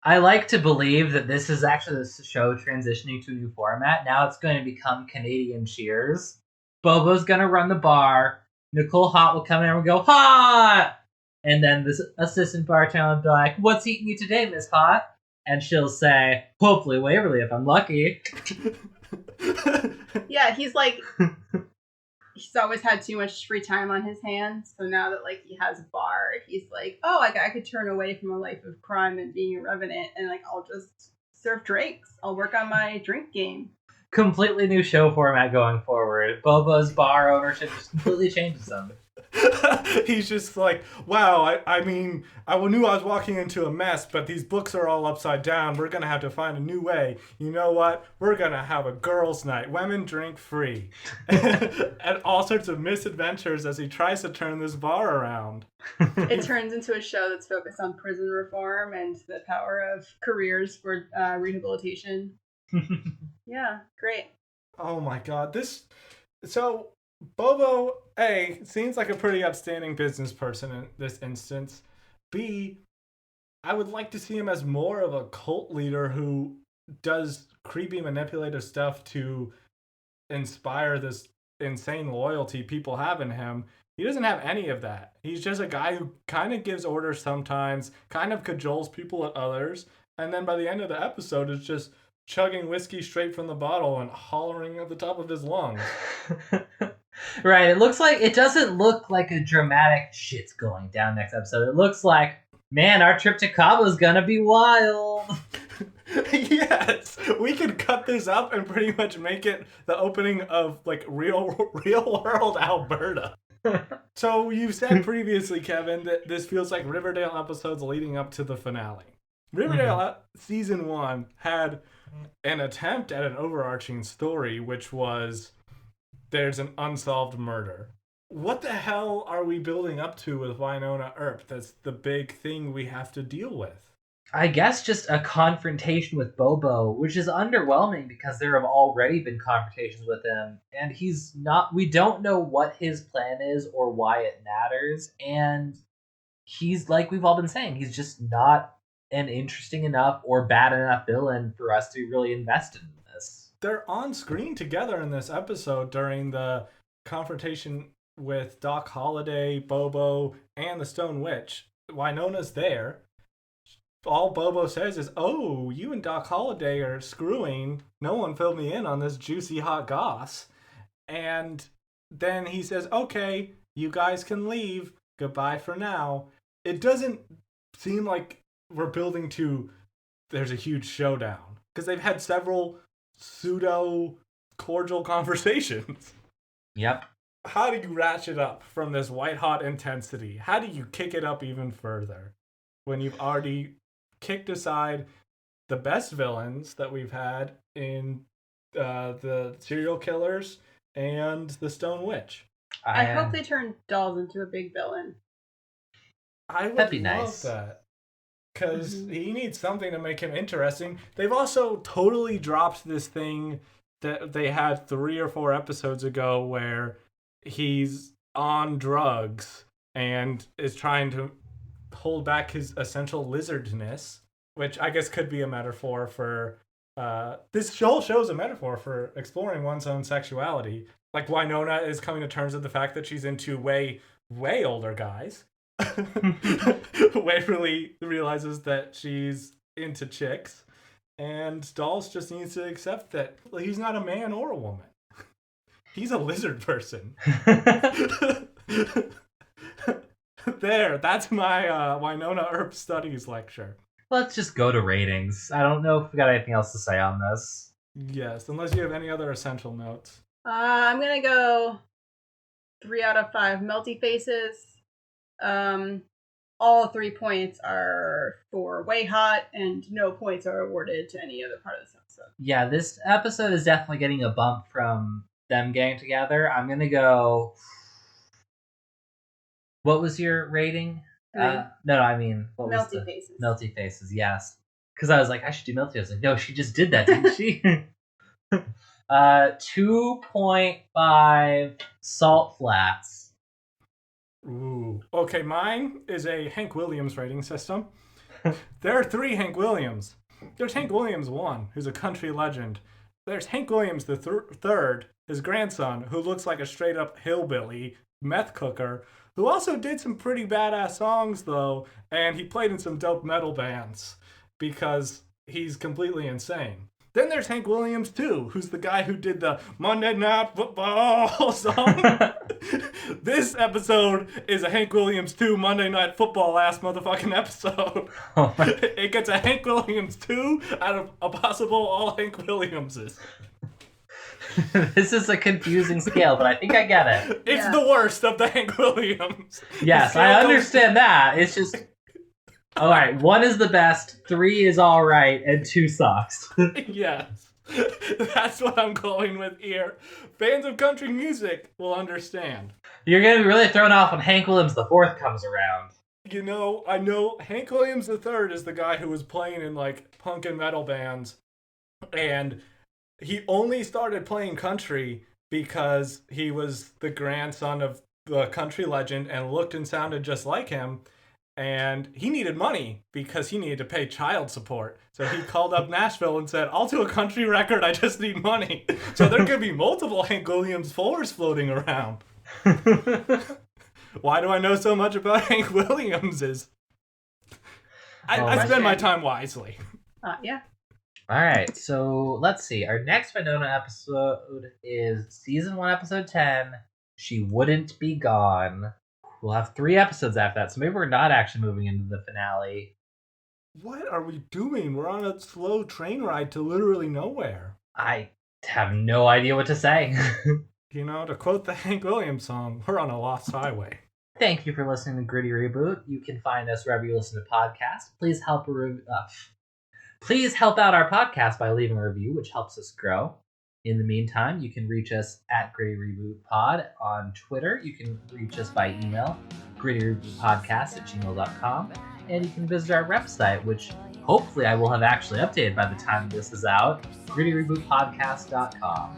I like to believe that this is actually the show transitioning to a new format. Now it's going to become Canadian Cheers. Bobo's going to run the bar. Nicole Hot will come in and go, Hot! And then this assistant bartender will be like, what's eating you today, Miss Hot? And she'll say, hopefully Waverly if I'm lucky. Yeah, he's like, he's always had too much free time on his hands. So now that like he has a bar, he's like, oh, I could turn away from a life of crime and being a revenant, and like I'll just serve drinks. I'll work on my drink game. Completely new show format going forward. Bobo's bar ownership just completely changes them. He's just like, wow, I mean, I knew I was walking into a mess, but these books are all upside down. We're going to have to find a new way. You know what? We're going to have a girls' night. Women drink free. And all sorts of misadventures as he tries to turn this bar around. It turns into a show that's focused on prison reform and the power of careers for rehabilitation. Yeah, great. Oh my god. So Bobo, A, seems like a pretty upstanding business person in this instance. B, I would like to see him as more of a cult leader who does creepy manipulative stuff to inspire this insane loyalty people have in him. He doesn't have any of that. He's just a guy who kind of gives orders sometimes, kind of cajoles people at others, and then by the end of the episode is just chugging whiskey straight from the bottle and hollering at the top of his lungs. Right, it doesn't look like a dramatic shit's going down next episode. It looks like, man, our trip to Cabo's gonna be wild. Yes, we could cut this up and pretty much make it the opening of like real world Alberta. So you said previously, Kevin, that this feels like Riverdale episodes leading up to the finale. Riverdale season 1 had an attempt at an overarching story, which was there's an unsolved murder. What the hell are we building up to with Wynonna Earp? That's the big thing we have to deal with. I guess just a confrontation with Bobo, which is underwhelming because there have already been confrontations with him, and we don't know what his plan is or why it matters, and he's, like we've all been saying, he's just not an interesting enough or bad enough villain for us to really invest in this. They're on screen together in this episode during the confrontation with Doc Holliday, Bobo, and the Stone Witch. Wynonna's there. All Bobo says is, oh, you and Doc Holliday are screwing. No one filled me in on this juicy hot goss. And then he says, okay, you guys can leave. Goodbye for now. It doesn't seem like we're building to there's a huge showdown. Because they've had several pseudo cordial conversations. Yep. How do you ratchet up from this white hot intensity? How do you kick it up even further when you've already kicked aside the best villains that we've had in the serial killers and the Stone Witch? I hope they turn Dolls into a big villain. I would That'd be love nice. that. Because he needs something to make him interesting. They've also totally dropped this thing that they had 3 or 4 episodes ago where he's on drugs and is trying to hold back his essential lizardness, which I guess could be a metaphor for... this whole show's a metaphor for exploring one's own sexuality. Like Wynonna is coming to terms with the fact that she's into way, way older guys. Waverly realizes that she's into chicks, and Dolls just needs to accept that he's not a man or a woman. He's a lizard person. There, that's my Wynonna Earp Studies lecture. Let's just go to ratings. I don't know if we got anything else to say on this. Yes, unless you have any other essential notes. I'm gonna go 3 out of 5 melty faces. All 3 points are for Way Hot, and no points are awarded to any other part of this episode. Yeah, this episode is definitely getting a bump from them getting together. I'm gonna go... What was your rating? No, I mean... Melty faces. Melty faces, yes. Because I was like, I should do melty faces. Like, no, she just did that, didn't she? 2.5 salt flats. Ooh. Okay, mine is a Hank Williams rating system. There are 3 Hank Williams. There's Hank Williams 1, who's a country legend. There's Hank Williams the third, his grandson, who looks like a straight-up hillbilly meth cooker, who also did some pretty badass songs, though, and he played in some dope metal bands because he's completely insane. Then there's Hank Williams 2, who's the guy who did the Monday Night Football song. This episode is a Hank Williams 2 Monday Night Football last motherfucking episode. Oh my. It gets a Hank Williams 2 out of a possible all Hank Williamses. This is a confusing scale, but I think I get it. It's the worst of the Hank Williams. Yes, I understand that. It's just... Alright, 1 is the best, 3 is alright, and 2 sucks. Yes. That's what I'm going with here. Fans of country music will understand. You're gonna be really thrown off when Hank Williams the 4th comes around. You know, I know Hank Williams III is the guy who was playing in, like, punk and metal bands, and he only started playing country because he was the grandson of the country legend and looked and sounded just like him. And he needed money because he needed to pay child support. So he called up Nashville and said, I'll do a country record, I just need money. So there could be multiple Hank Williams 4s floating around. Why do I know so much about Hank Williams? I spend my time wisely. Yeah. Alright, so let's see. Our next Winona episode is Season 1, Episode 10, She Wouldn't Be Gone. We'll have 3 episodes after that, so maybe we're not actually moving into the finale. What are we doing? We're on a slow train ride to literally nowhere. I have no idea what to say. You know, to quote the Hank Williams song, we're on a lost highway. Thank you for listening to Gritty Reboot. You can find us wherever you listen to podcasts. Please help out our podcast by leaving a review, which helps us grow. In the meantime, you can reach us at Gritty Reboot Pod on Twitter. You can reach us by email, grittyrebootpodcast@gmail.com. And you can visit our website, which hopefully I will have actually updated by the time this is out, grittyrebootpodcast.com.